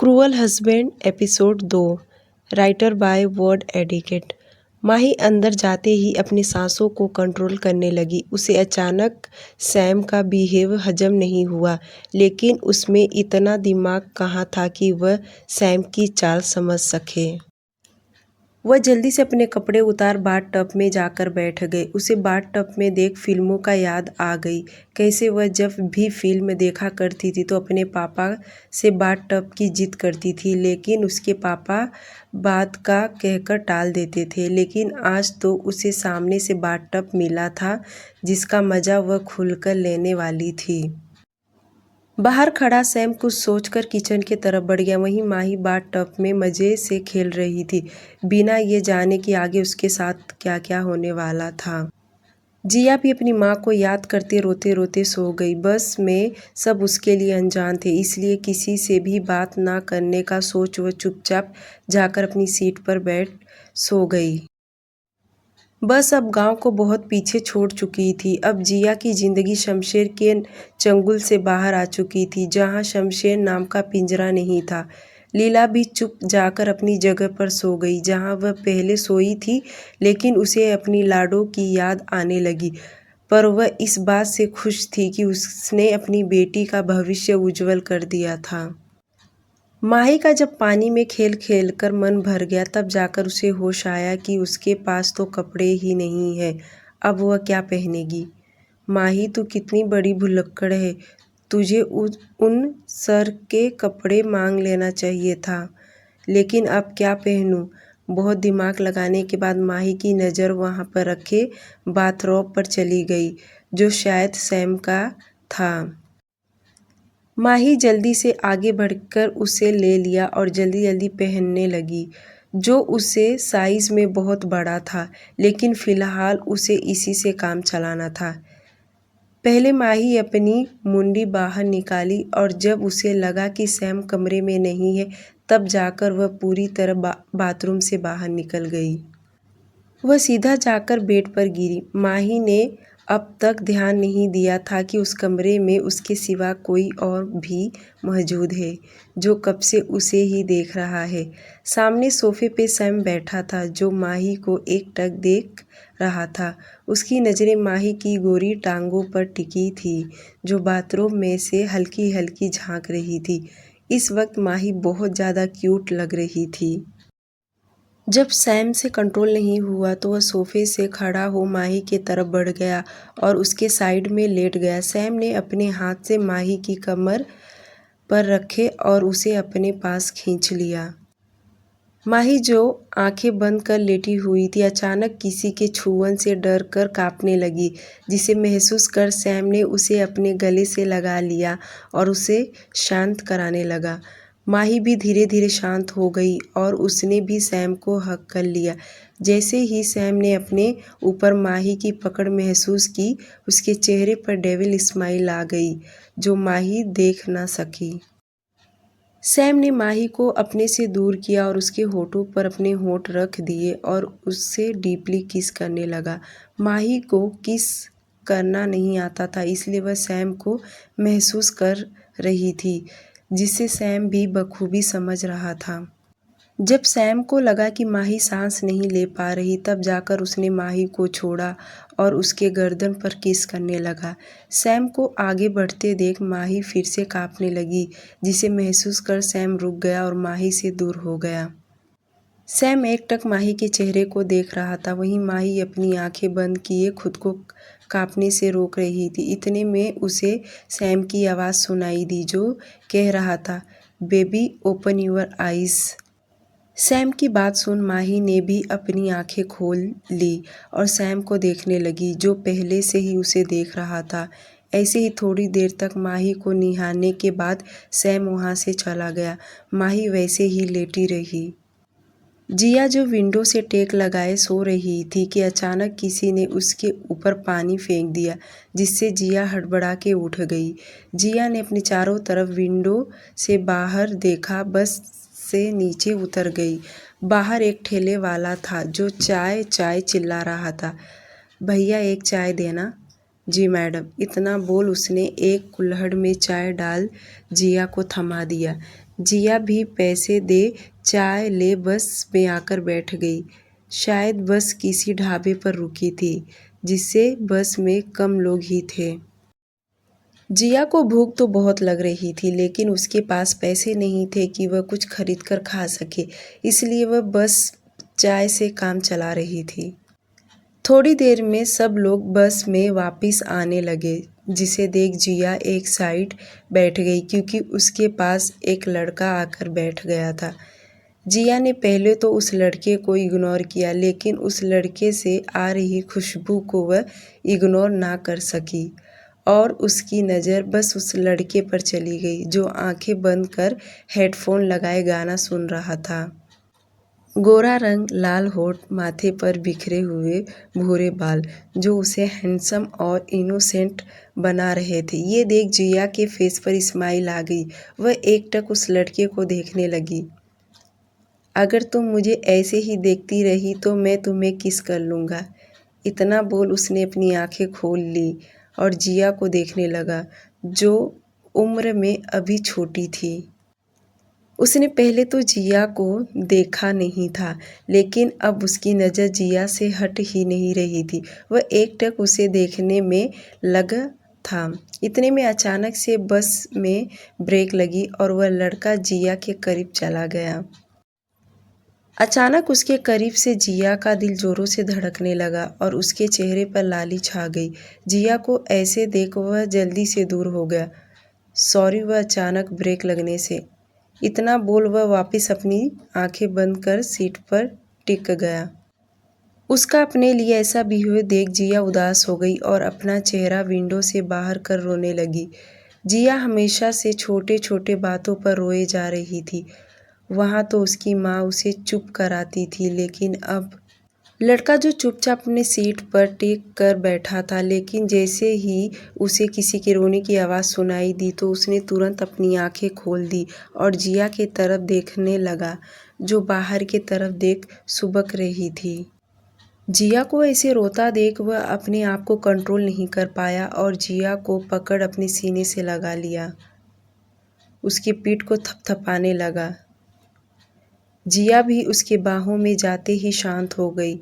Cruel husband episode 2 writer by word एडिकेट। माही अंदर जाते ही अपनी सांसों को कंट्रोल करने लगी। उसे अचानक सैम का बिहेव हजम नहीं हुआ, लेकिन उसमें इतना दिमाग कहाँ था कि वह सैम की चाल समझ सके। वह जल्दी से अपने कपड़े उतार बाथ टब में जाकर बैठ गए। उसे बाथ टब में देख फिल्मों का याद आ गई। कैसे वह जब भी फिल्म देखा करती थी तो अपने पापा से बाथ टब की जिद करती थी, लेकिन उसके पापा बात का कहकर टाल देते थे। लेकिन आज तो उसे सामने से बाथ टब मिला था, जिसका मज़ा वह खुलकर लेने वाली थी। बाहर खड़ा सैम कुछ सोचकर किचन की तरफ बढ़ गया। वहीं माही बाथ टब में मज़े से खेल रही थी, बिना ये जाने कि आगे उसके साथ क्या क्या होने वाला था। जिया भी अपनी माँ को याद करते रोते रोते सो गई। बस में सब उसके लिए अनजान थे, इसलिए किसी से भी बात ना करने का सोच वह चुपचाप जाकर अपनी सीट पर बैठ सो गई। बस अब गांव को बहुत पीछे छोड़ चुकी थी। अब जिया की जिंदगी शमशेर के चंगुल से बाहर आ चुकी थी, जहां शमशेर नाम का पिंजरा नहीं था। लीला भी चुप जाकर अपनी जगह पर सो गई, जहां वह पहले सोई थी, लेकिन उसे अपनी लाडो की याद आने लगी। पर वह इस बात से खुश थी कि उसने अपनी बेटी का भविष्य उज्जवल कर दिया था। माही का जब पानी में खेल खेल कर मन भर गया, तब जाकर उसे होश आया कि उसके पास तो कपड़े ही नहीं है। अब वह क्या पहनेगी। माही, तू कितनी बड़ी भुलक्कड़ है। तुझे उन सर के कपड़े मांग लेना चाहिए था। लेकिन अब क्या पहनूं। बहुत दिमाग लगाने के बाद माही की नज़र वहां पर रखे बाथरोब पर चली गई, जो शायद सैम का था। माही जल्दी से आगे बढ़कर उसे ले लिया और जल्दी जल्दी पहनने लगी, जो उसे साइज में बहुत बड़ा था, लेकिन फिलहाल उसे इसी से काम चलाना था। पहले माही अपनी मुंडी बाहर निकाली और जब उसे लगा कि सैम कमरे में नहीं है, तब जाकर वह पूरी तरह बाथरूम से बाहर निकल गई। वह सीधा जाकर बेड पर गिरी। माही ने अब तक ध्यान नहीं दिया था कि उस कमरे में उसके सिवा कोई और भी मौजूद है, जो कब से उसे ही देख रहा है। सामने सोफे पे सैम बैठा था, जो माही को एकटक देख रहा था। उसकी नज़रें माही की गोरी टांगों पर टिकी थी, जो बाथरूम में से हल्की हल्की झांक रही थी। इस वक्त माही बहुत ज़्यादा क्यूट लग रही थी। जब सैम से कंट्रोल नहीं हुआ तो वह सोफे से खड़ा हो माही की तरफ बढ़ गया और उसके साइड में लेट गया। सैम ने अपने हाथ से माही की कमर पर रखे और उसे अपने पास खींच लिया। माही, जो आंखें बंद कर लेटी हुई थी, अचानक किसी के छुअन से डर कर कांपने लगी, जिसे महसूस कर सैम ने उसे अपने गले से लगा लिया और उसे शांत कराने लगा। माही भी धीरे धीरे शांत हो गई और उसने भी सैम को हक कर लिया। जैसे ही सैम ने अपने ऊपर माही की पकड़ महसूस की, उसके चेहरे पर डेविल स्माइल आ गई, जो माही देख ना सकी। सैम ने माही को अपने से दूर किया और उसके होठों पर अपने होंठ रख दिए और उससे डीपली किस करने लगा। माही को किस करना नहीं आता था, इसलिए वह सैम को महसूस कर रही थी, जिसे सैम भी बखूबी समझ रहा था। जब सैम को लगा कि माही सांस नहीं ले पा रही, तब जाकर उसने माही को छोड़ा और उसके गर्दन पर किस करने लगा। सैम को आगे बढ़ते देख माही फिर से कांपने लगी, जिसे महसूस कर सैम रुक गया और माही से दूर हो गया। सैम एकटक माही के चेहरे को देख रहा था। वहीं माही अपनी आंखें बंद किए खुद को कांपने से रोक रही थी। इतने में उसे सैम की आवाज़ सुनाई दी, जो कह रहा था, baby open your eyes. Sam की बात सुन माही ने भी अपनी आंखें खोल ली और सैम को देखने लगी, जो पहले से ही उसे देख रहा था। ऐसे ही थोड़ी देर तक माही को निहारने के बाद सैम वहां से चला गया। माही वैसे ही लेटी रही। जिया, जो विंडो से टेक लगाए सो रही थी, कि अचानक किसी ने उसके ऊपर पानी फेंक दिया, जिससे जिया हड़बड़ा के उठ गई। जिया ने अपने चारों तरफ विंडो से बाहर देखा, बस से नीचे उतर गई। बाहर एक ठेले वाला था, जो चाय चाय चिल्ला रहा था। भैया, एक चाय देना। जी मैडम। इतना बोल उसने एक कुल्हड़ में चाय डाल जिया को थमा दिया। जिया भी पैसे दे चाय ले बस में आकर बैठ गई। शायद बस किसी ढाबे पर रुकी थी जिससे बस में कम लोग ही थे। जिया को भूख तो बहुत लग रही थी लेकिन उसके पास पैसे नहीं थे कि वह कुछ खरीद कर खा सके, इसलिए वह बस चाय से काम चला रही थी। थोड़ी देर में सब लोग बस में वापस आने लगे, जिसे देख जिया एक साइड बैठ गई क्योंकि उसके पास एक लड़का आकर बैठ गया था। जिया ने पहले तो उस लड़के को इग्नोर किया लेकिन उस लड़के से आ रही खुशबू को वह इग्नोर ना कर सकी और उसकी नज़र बस उस लड़के पर चली गई जो आंखें बंद कर हेडफोन लगाए गाना सुन रहा था। गोरा रंग, लाल होठ, माथे पर बिखरे हुए भूरे बाल जो उसे हैंडसम और इनोसेंट बना रहे थे। ये देख जिया के फेस पर स्माइल आ गई। वह एकटक उस लड़के को देखने लगी। अगर तुम मुझे ऐसे ही देखती रही तो मैं तुम्हें किस कर लूँगा। इतना बोल उसने अपनी आंखें खोल ली और जिया को देखने लगा जो उम्र में अभी छोटी थी। उसने पहले तो जिया को देखा नहीं था लेकिन अब उसकी नज़र जिया से हट ही नहीं रही थी। वह एकटक उसे देखने में लगा था। इतने में अचानक से बस में ब्रेक लगी और वह लड़का जिया के करीब चला गया। अचानक उसके करीब से जिया का दिल जोरों से धड़कने लगा और उसके चेहरे पर लाली छा गई। जिया को ऐसे देख वह जल्दी से दूर हो गया। सॉरी, वह अचानक ब्रेक लगने से इतना बोल वह वापस अपनी आंखें बंद कर सीट पर टिक गया। उसका अपने लिए ऐसा बिहेव देख जिया उदास हो गई और अपना चेहरा विंडो से बाहर कर रोने लगी। जिया हमेशा से छोटे छोटे बातों पर रोए जा रही थी। वहाँ तो उसकी माँ उसे चुप कराती थी लेकिन अब लड़का जो चुपचाप अपने सीट पर टेक कर बैठा था, लेकिन जैसे ही उसे किसी के रोने की आवाज़ सुनाई दी तो उसने तुरंत अपनी आंखें खोल दी और जिया के तरफ देखने लगा जो बाहर की तरफ देख सुबक रही थी। जिया को ऐसे रोता देख वह अपने आप को कंट्रोल नहीं कर पाया और जिया को पकड़ अपने सीने से लगा लिया। उसकी पीठ को थपथपाने लगा। जिया भी उसके बाहों में जाते ही शांत हो गई।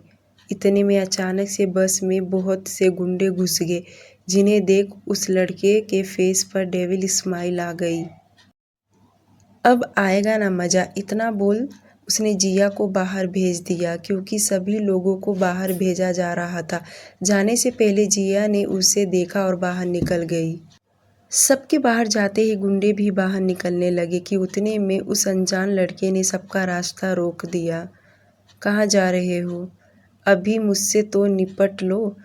इतने में अचानक से बस में बहुत से गुंडे घुस गए जिन्हें देख उस लड़के के फेस पर डेविल स्माइल आ गई। अब आएगा ना मज़ा, इतना बोल उसने जिया को बाहर भेज दिया क्योंकि सभी लोगों को बाहर भेजा जा रहा था। जाने से पहले जिया ने उसे देखा और बाहर निकल गई। सबके बाहर जाते ही गुंडे भी बाहर निकलने लगे कि उतने में उस अनजान लड़के ने सबका रास्ता रोक दिया। कहाँ जा रहे हो? अभी मुझसे तो निपट लो।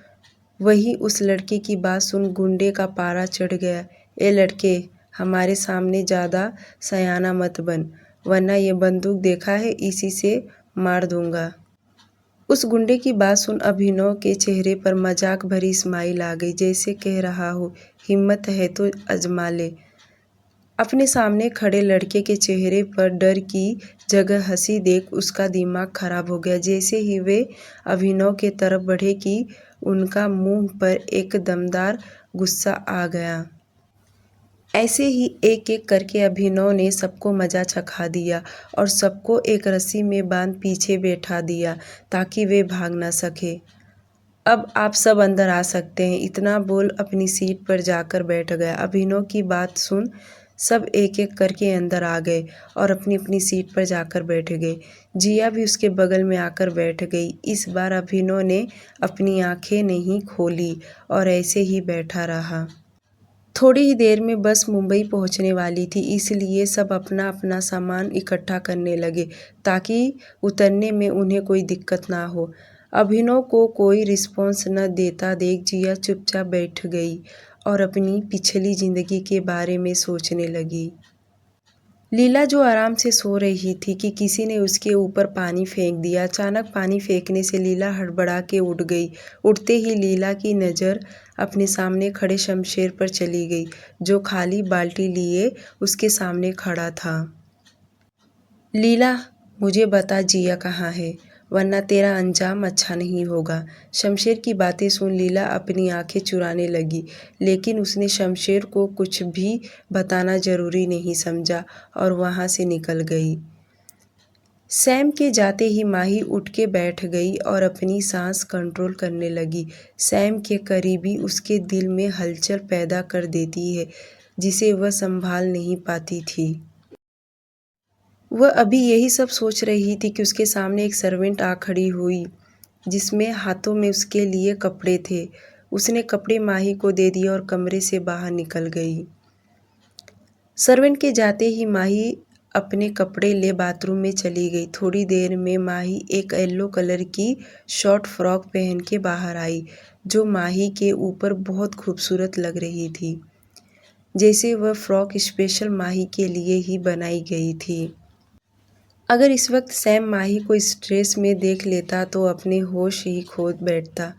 वही उस लड़के की बात सुन गुंडे का पारा चढ़ गया। ए लड़के, हमारे सामने ज़्यादा सयाना मत बन, वरना ये बंदूक देखा है, इसी से मार दूंगा। उस गुंडे की बात सुन अभिनव के चेहरे पर मजाक भरी स्माइल आ गई, जैसे कह रहा हो हिम्मत है तो आजमा ले। अपने सामने खड़े लड़के के चेहरे पर डर की जगह हंसी देख उसका दिमाग खराब हो गया। जैसे ही वे अभिनव के तरफ बढ़े कि उनका मुंह पर एक दमदार गुस्सा आ गया। ऐसे ही एक एक करके अभिनव ने सबको मजा चखा दिया और सबको एक रस्सी में बांध पीछे बैठा दिया ताकि वे भाग ना सके। अब आप सब अंदर आ सकते हैं, इतना बोल अपनी सीट पर जाकर बैठ गया। अभिनव की बात सुन सब एक एक करके अंदर आ गए और अपनी अपनी सीट पर जाकर बैठ गए। जिया भी उसके बगल में आकर बैठ गई। इस बार अभिनव ने अपनी आंखें नहीं खोली और ऐसे ही बैठा रहा। थोड़ी ही देर में बस मुंबई पहुंचने वाली थी, इसलिए सब अपना अपना सामान इकट्ठा करने लगे ताकि उतरने में उन्हें कोई दिक्कत ना हो। अभिनव को कोई रिस्पॉन्स न देता देख जिया चुपचाप बैठ गई और अपनी पिछली ज़िंदगी के बारे में सोचने लगी। लीला जो आराम से सो रही थी कि किसी ने उसके ऊपर पानी फेंक दिया। अचानक पानी फेंकने से लीला हड़बड़ा के उठ गई। उठते ही लीला की नज़र अपने सामने खड़े शमशेर पर चली गई जो खाली बाल्टी लिए उसके सामने खड़ा था। लीला, मुझे बता जिया कहाँ है? वरना तेरा अंजाम अच्छा नहीं होगा। शमशेर की बातें सुन लीला अपनी आंखें चुराने लगी, लेकिन उसने शमशेर को कुछ भी बताना जरूरी नहीं समझा और वहाँ से निकल गई। सैम के जाते ही माही उठ के बैठ गई और अपनी सांस कंट्रोल करने लगी। सैम के करीबी उसके दिल में हलचल पैदा कर देती है जिसे वह संभाल नहीं पाती थी। वह अभी यही सब सोच रही थी कि उसके सामने एक सर्वेंट आ खड़ी हुई जिसमें हाथों में उसके लिए कपड़े थे। उसने कपड़े माही को दे दिए और कमरे से बाहर निकल गई। सर्वेंट के जाते ही माही अपने कपड़े ले बाथरूम में चली गई। थोड़ी देर में माही एक येलो कलर की शॉर्ट फ्रॉक पहन के बाहर आई जो माही के ऊपर बहुत खूबसूरत लग रही थी, जैसे वह फ्रॉक स्पेशल माही के लिए ही बनाई गई थी। अगर इस वक्त सैम माही को इस ड्रेस में देख लेता तो अपने होश ही खो बैठता।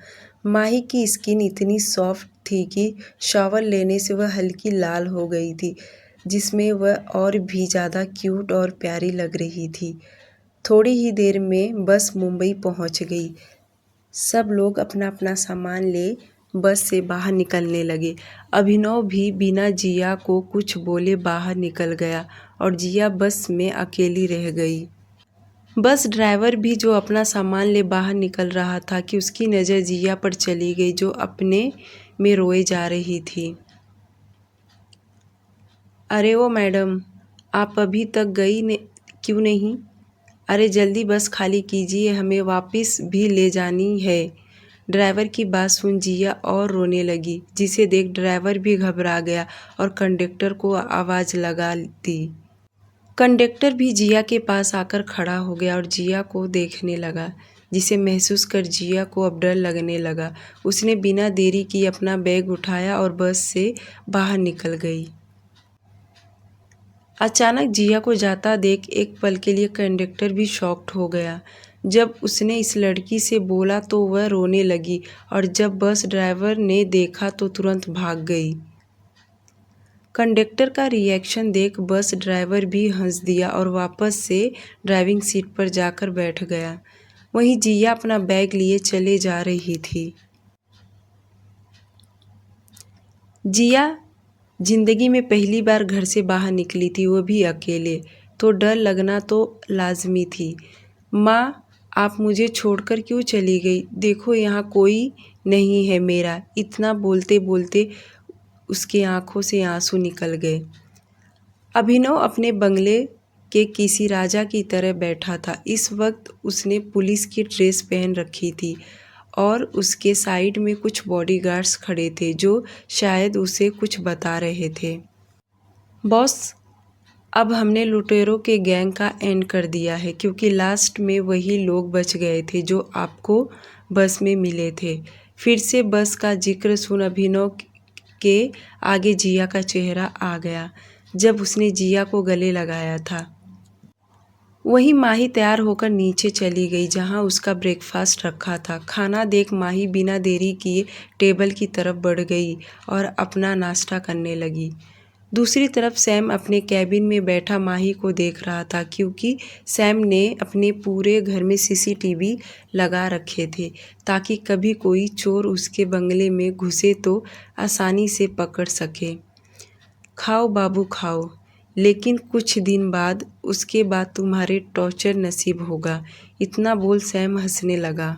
माही की स्किन इतनी सॉफ्ट थी कि शावर लेने से वह हल्की लाल हो गई थी, जिसमें वह और भी ज़्यादा क्यूट और प्यारी लग रही थी। थोड़ी ही देर में बस मुंबई पहुंच गई। सब लोग अपना अपना सामान ले बस से बाहर निकलने लगे। अभिनव भी बिना जिया को कुछ बोले बाहर निकल गया और जिया बस में अकेली रह गई। बस ड्राइवर भी जो अपना सामान ले बाहर निकल रहा था कि उसकी नज़र जिया पर चली गई जो अपने में रोए जा रही थी। अरे ओ मैडम, आप अभी तक गई क्यों नहीं? अरे जल्दी बस खाली कीजिए, हमें वापस भी ले जानी है। ड्राइवर की बात सुन जिया और रोने लगी, जिसे देख ड्राइवर भी घबरा गया और कंडक्टर को आवाज़ लगा दी। कंडक्टर भी जिया के पास आकर खड़ा हो गया और जिया को देखने लगा, जिसे महसूस कर जिया को अब डर लगने लगा। उसने बिना देरी किए अपना बैग उठाया और बस से बाहर निकल गई। अचानक जिया को जाता देख एक पल के लिए कंडक्टर भी शॉक्ड हो गया। जब उसने इस लड़की से बोला तो वह रोने लगी और जब बस ड्राइवर ने देखा तो तुरंत भाग गई। कंडक्टर का रिएक्शन देख बस ड्राइवर भी हंस दिया और वापस से ड्राइविंग सीट पर जाकर बैठ गया। वहीं जिया अपना बैग लिए चले जा रही थी। जिया जिंदगी में पहली बार घर से बाहर निकली थी, वो भी अकेले, तो डर लगना तो लाजमी थी। माँ, आप मुझे छोड़कर क्यों चली गई? देखो यहाँ कोई नहीं है मेरा। इतना बोलते बोलते उसके आंखों से आंसू निकल गए। अभिनव अपने बंगले के किसी राजा की तरह बैठा था। इस वक्त उसने पुलिस की ड्रेस पहन रखी थी और उसके साइड में कुछ बॉडीगार्ड्स खड़े थे जो शायद उसे कुछ बता रहे थे। बॉस, अब हमने लुटेरों के गैंग का एंड कर दिया है, क्योंकि लास्ट में वही लोग बच गए थे जो आपको बस में मिले थे। फिर से बस का जिक्र सुन अभिनव के आगे जिया का चेहरा आ गया जब उसने जिया को गले लगाया था। वहीं माही तैयार होकर नीचे चली गई जहां उसका ब्रेकफास्ट रखा था। खाना देख माही बिना देरी किए टेबल की तरफ बढ़ गई और अपना नाश्ता करने लगी। दूसरी तरफ सैम अपने कैबिन में बैठा माही को देख रहा था, क्योंकि सैम ने अपने पूरे घर में सीसीटीवी लगा रखे थे ताकि कभी कोई चोर उसके बंगले में घुसे तो आसानी से पकड़ सके। खाओ बाबू खाओ, लेकिन कुछ दिन बाद उसके बाद तुम्हारे टॉर्चर नसीब होगा। इतना बोल सैम हंसने लगा।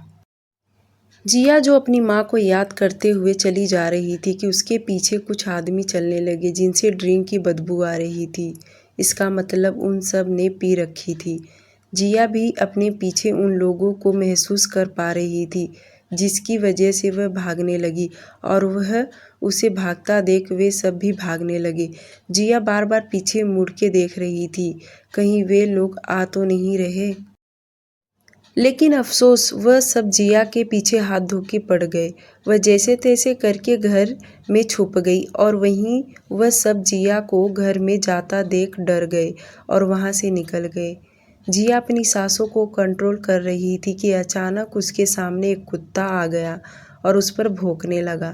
जिया जो अपनी माँ को याद करते हुए चली जा रही थी कि उसके पीछे कुछ आदमी चलने लगे जिनसे ड्रिंक की बदबू आ रही थी। इसका मतलब उन सब ने पी रखी थी। जिया भी अपने पीछे उन लोगों को महसूस कर पा रही थी, जिसकी वजह से वह भागने लगी और वह उसे भागता देख वे सब भी भागने लगे। जिया बार बार पीछे मुड़ के देख रही थी, कहीं वे लोग आ तो नहीं रहे। लेकिन अफसोस, वह सब जिया के पीछे हाथ धो के पड़ गए। वह जैसे तैसे करके घर में छुप गई और वहीं वह सब जिया को घर में जाता देख डर गए और वहां से निकल गए। जिया अपनी सांसों को कंट्रोल कर रही थी कि अचानक उसके सामने एक कुत्ता आ गया और उस पर भौंकने लगा।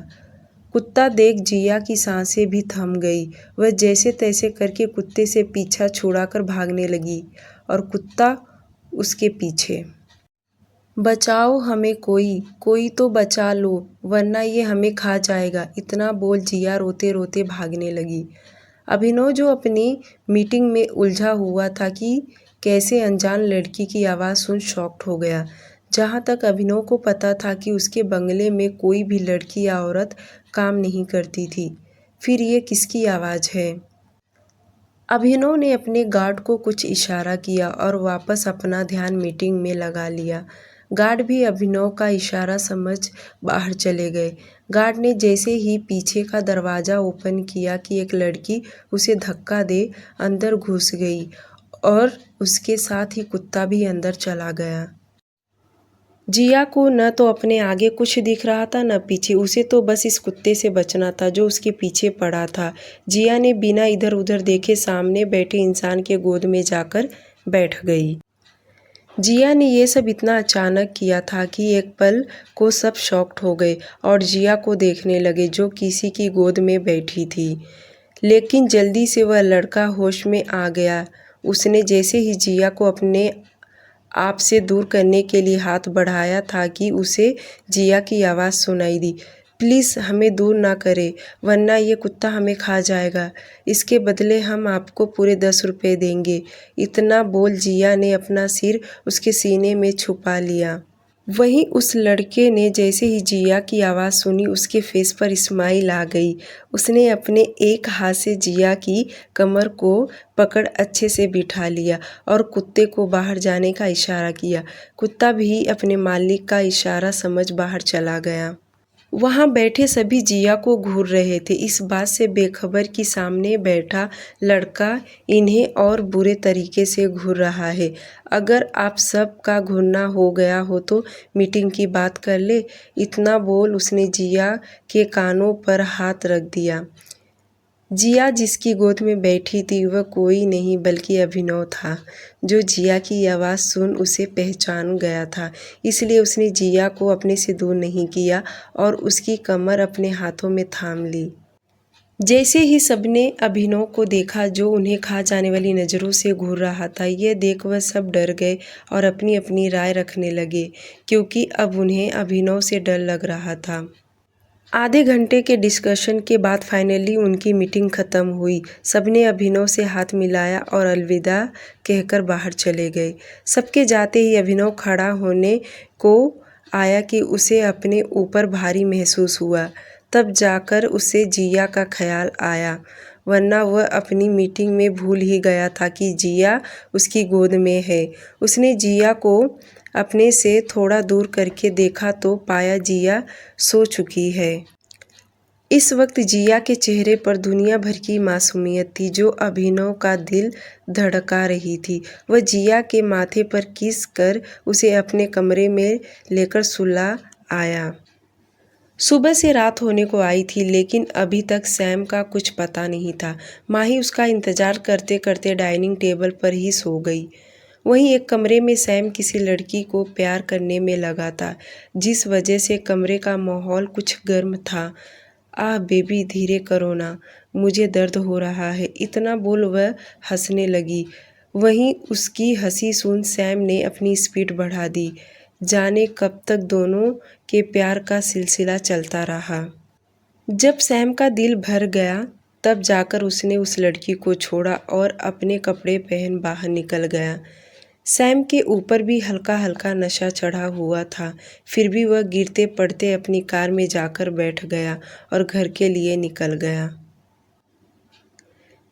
कुत्ता देख जिया की सांसें भी थम गई। वह जैसे तैसे करके कुत्ते से पीछा छुड़ाकर भागने लगी और कुत्ता उसके पीछे। बचाओ हमें कोई, कोई तो बचा लो वरना ये हमें खा जाएगा। इतना बोल जिया रोते रोते भागने लगी। अभिनव जो अपनी मीटिंग में उलझा हुआ था कि कैसे अनजान लड़की की आवाज़ सुन शॉक्ड हो गया। जहाँ तक अभिनव को पता था कि उसके बंगले में कोई भी लड़की या औरत काम नहीं करती थी, फिर ये किसकी आवाज़ है? अभिनव ने अपने गार्ड को कुछ इशारा किया और वापस अपना ध्यान मीटिंग में लगा लिया। गार्ड भी अभिनव का इशारा समझ बाहर चले गए। गार्ड ने जैसे ही पीछे का दरवाज़ा ओपन किया कि एक लड़की उसे धक्का दे अंदर घुस गई और उसके साथ ही कुत्ता भी अंदर चला गया। जिया को न तो अपने आगे कुछ दिख रहा था न पीछे। उसे तो बस इस कुत्ते से बचना था जो उसके पीछे पड़ा था। जिया ने बिना इधर उधर देखे सामने बैठे इंसान के गोद में जाकर बैठ गई। जिया ने यह सब इतना अचानक किया था कि एक पल को सब शॉक्ड हो गए और जिया को देखने लगे जो किसी की गोद में बैठी थी। लेकिन जल्दी से वह लड़का होश में आ गया। उसने जैसे ही जिया को अपने आप से दूर करने के लिए हाथ बढ़ाया था कि उसे जिया की आवाज़ सुनाई दी। प्लीज़ हमें दूर ना करें वरना ये कुत्ता हमें खा जाएगा। इसके बदले हम आपको पूरे 10 रुपये देंगे। इतना बोल जिया ने अपना सिर उसके सीने में छुपा लिया। वहीं उस लड़के ने जैसे ही जिया की आवाज़ सुनी उसके फेस पर स्माइल आ गई। उसने अपने एक हाथ से जिया की कमर को पकड़ अच्छे से बिठा लिया और कुत्ते को बाहर जाने का इशारा किया। कुत्ता भी अपने मालिक का इशारा समझ बाहर चला गया। वहाँ बैठे सभी जिया को घूर रहे थे, इस बात से बेखबर कि सामने बैठा लड़का इन्हें और बुरे तरीके से घूर रहा है। अगर आप सब का घूरना हो गया हो तो मीटिंग की बात कर ले। इतना बोल उसने जिया के कानों पर हाथ रख दिया। जिया जिसकी गोद में बैठी थी वह कोई नहीं बल्कि अभिनव था, जो जिया की आवाज़ सुन उसे पहचान गया था। इसलिए उसने जिया को अपने से दूर नहीं किया और उसकी कमर अपने हाथों में थाम ली। जैसे ही सबने अभिनव को देखा जो उन्हें खा जाने वाली नज़रों से घूर रहा था, यह देख वह सब डर गए और अपनी अपनी राय रखने लगे, क्योंकि अब उन्हें अभिनव से डर लग रहा था। आधे घंटे के डिस्कशन के बाद फाइनली उनकी मीटिंग ख़त्म हुई। सबने अभिनव से हाथ मिलाया और अलविदा कहकर बाहर चले गए। सबके जाते ही अभिनव खड़ा होने को आया कि उसे अपने ऊपर भारी महसूस हुआ। तब जाकर उसे जिया का ख्याल आया, वरना वह अपनी मीटिंग में भूल ही गया था कि जिया उसकी गोद में है। उसने जिया को अपने से थोड़ा दूर करके देखा तो पाया जिया सो चुकी है। इस वक्त जिया के चेहरे पर दुनिया भर की मासूमियत थी जो अभिनव का दिल धड़का रही थी। वह जिया के माथे पर किस कर उसे अपने कमरे में लेकर सुला आया। सुबह से रात होने को आई थी लेकिन अभी तक सैम का कुछ पता नहीं था। माही उसका इंतज़ार करते करते डाइनिंग टेबल पर ही सो गई। वहीं एक कमरे में सैम किसी लड़की को प्यार करने में लगा था, जिस वजह से कमरे का माहौल कुछ गर्म था। आह बेबी धीरे करो ना, मुझे दर्द हो रहा है। इतना बोल वह हंसने लगी। वहीं उसकी हंसी सुन सैम ने अपनी स्पीड बढ़ा दी। जाने कब तक दोनों के प्यार का सिलसिला चलता रहा। जब सैम का दिल भर गया तब जाकर उसने उस लड़की को छोड़ा और अपने कपड़े पहन बाहर निकल गया। सैम के ऊपर भी हल्का हल्का नशा चढ़ा हुआ था, फिर भी वह गिरते पड़ते अपनी कार में जाकर बैठ गया और घर के लिए निकल गया।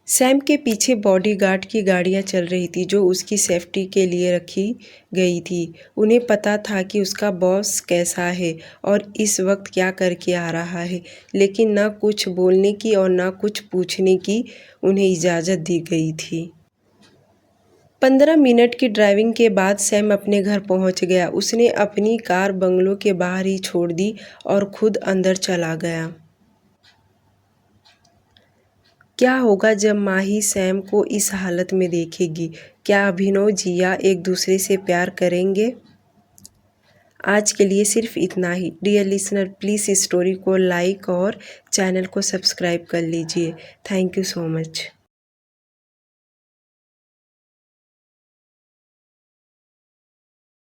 सैम के पीछे बॉडीगार्ड की गाड़ियां चल रही थी जो उसकी सेफ्टी के लिए रखी गई थी। उन्हें पता था कि उसका बॉस कैसा है और इस वक्त क्या करके आ रहा है, लेकिन ना कुछ बोलने की और ना कुछ पूछने की उन्हें इजाज़त दी गई थी। 15 मिनट की ड्राइविंग के बाद सैम अपने घर पहुंच गया। उसने अपनी कार बंगलों के बाहर ही छोड़ दी और खुद अंदर चला गया। क्या होगा जब माही सैम को इस हालत में देखेगी? क्या अभिनव जिया एक दूसरे से प्यार करेंगे? आज के लिए सिर्फ इतना ही। डियर लिसनर, प्लीज़ इस स्टोरी को लाइक और चैनल को सब्सक्राइब कर लीजिए। Thank you so much.